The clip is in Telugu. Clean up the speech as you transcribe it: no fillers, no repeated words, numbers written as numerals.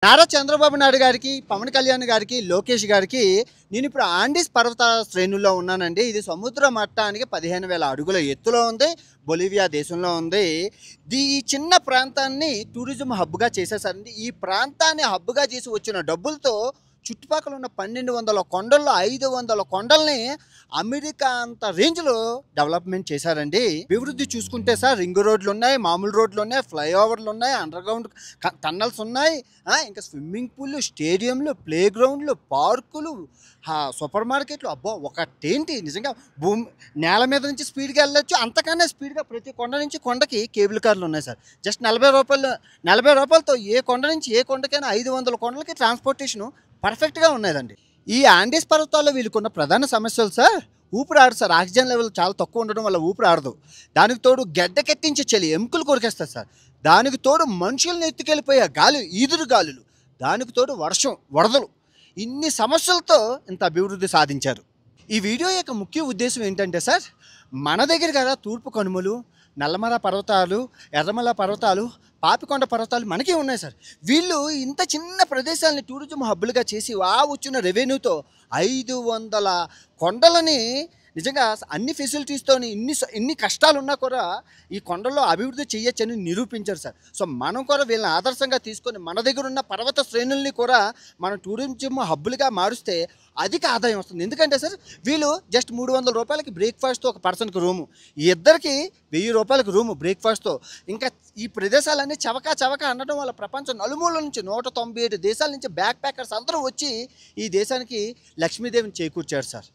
నారా చంద్రబాబు నాయుడు గారికి, పవన్ కళ్యాణ్ గారికి, లోకేష్ గారికి నేను ఇప్పుడు ఆండీస్ పర్వత శ్రేణుల్లో ఉన్నానండి. ఇది సముద్ర మట్టానికి 15,000 అడుగుల ఎత్తులో ఉంది. బొలివియా దేశంలో ఉంది. ఈ చిన్న ప్రాంతాన్ని టూరిజం హబ్‌గా చేసేసారండి. ఈ ప్రాంతాన్ని హబ్‌గా చేసి వచ్చిన డబ్బులతో చుట్టుపక్కల ఉన్న 1,200 కొండల్లో 500 కొండల్ని అమెరికా అంత రేంజ్‌లో డెవలప్‌మెంట్ చేశారండి. అభివృద్ధి చూసుకుంటే సార్ రింగ్ రోడ్లున్నాయి, మామూలు రోడ్లున్నాయి, ఫ్లైఓవర్లున్నాయి, అండర్‌గ్రౌండ్ టన్నెల్స్ ఉన్నాయి. ఇంకా స్విమ్మింగ్ పూల్లు, స్టేడియంలు, ప్లే గ్రౌండ్లు, పార్కులు, సూపర్ మార్కెట్లు. అబ్బో! ఒకటేంటి నిజంగా నేల మీద నుంచి స్పీడ్‌గా వెళ్ళొచ్చు. అంతకన్నా స్పీడ్‌గా ప్రతి కొండ నుంచి కొండకి కేబుల్ కార్లు ఉన్నాయి సార్. జస్ట్ రూ. 40తో ఏ కొండ నుంచి ఏ కొండకైనా 500 కొండలకి ట్రాన్స్‌పోర్టేషను పర్ఫెక్ట్‌గా ఉన్నదండి. ఈ ఆండీస్ పర్వతాల్లో వీళ్ళకున్న ప్రధాన సమస్యలు సార్ ఊపిరాడదు సార్. ఆక్సిజన్ లెవెల్ చాలా తక్కువ ఉండడం వల్ల ఊపిరాడదు. దానికి తోడు గడ్డకెత్తించే చలి ఎముకలు కొరికేస్తుంది సార్. దానికి తోడు మనుషుల్ని ఎత్తుకెళ్ళిపోయే ఈదురు గాలులు, దానికి తోడు వర్షం, వరదలు, ఇన్ని సమస్యలతో ఇంత అభివృద్ధి సాధించారు. ఈ వీడియో యొక్క ముఖ్య ఉద్దేశం ఏంటంటే సార్, మన దగ్గర కదా తూర్పు కనుమలు, నల్లమల పర్వతాలు, ఎర్రమల పర్వతాలు, పాపికొండ పర్వతాలు మనకే ఉన్నాయి సార్. వీళ్ళు ఇంత చిన్న ప్రదేశాలని టూరిజం హబ్బులుగా చేసి వచ్చిన రెవెన్యూతో 500 కొండలని నిజంగా అన్ని ఫెసిలిటీస్తో ఇన్ని కష్టాలున్నా కూడా ఈ కొండల్లో అభివృద్ధి చేయొచ్చని నిరూపించారు సార్. సో మనం కూడా వీళ్ళని ఆదర్శంగా తీసుకొని మన దగ్గర ఉన్న పర్వత శ్రేణుల్ని కూడా మనం టూరిజం హబ్బులుగా మారుస్తే అధిక ఆదాయం వస్తుంది. ఎందుకంటే సార్ వీళ్ళు జస్ట్ రూ. 300 బ్రేక్ఫాస్ట్తో ఒక పర్సన్కి రూము, ఇద్దరికి రూ. 1000 రూము బ్రేక్ఫాస్ట్తో. ఇంకా ఈ ప్రదేశాలన్నీ చవక అనడం వల్ల ప్రపంచం నలుమూలల నుంచి 197 దేశాల నుంచి బ్యాక్ ప్యాకర్స్ అందరూ వచ్చి ఈ దేశానికి లక్ష్మీదేవిని చేకూర్చారు సార్.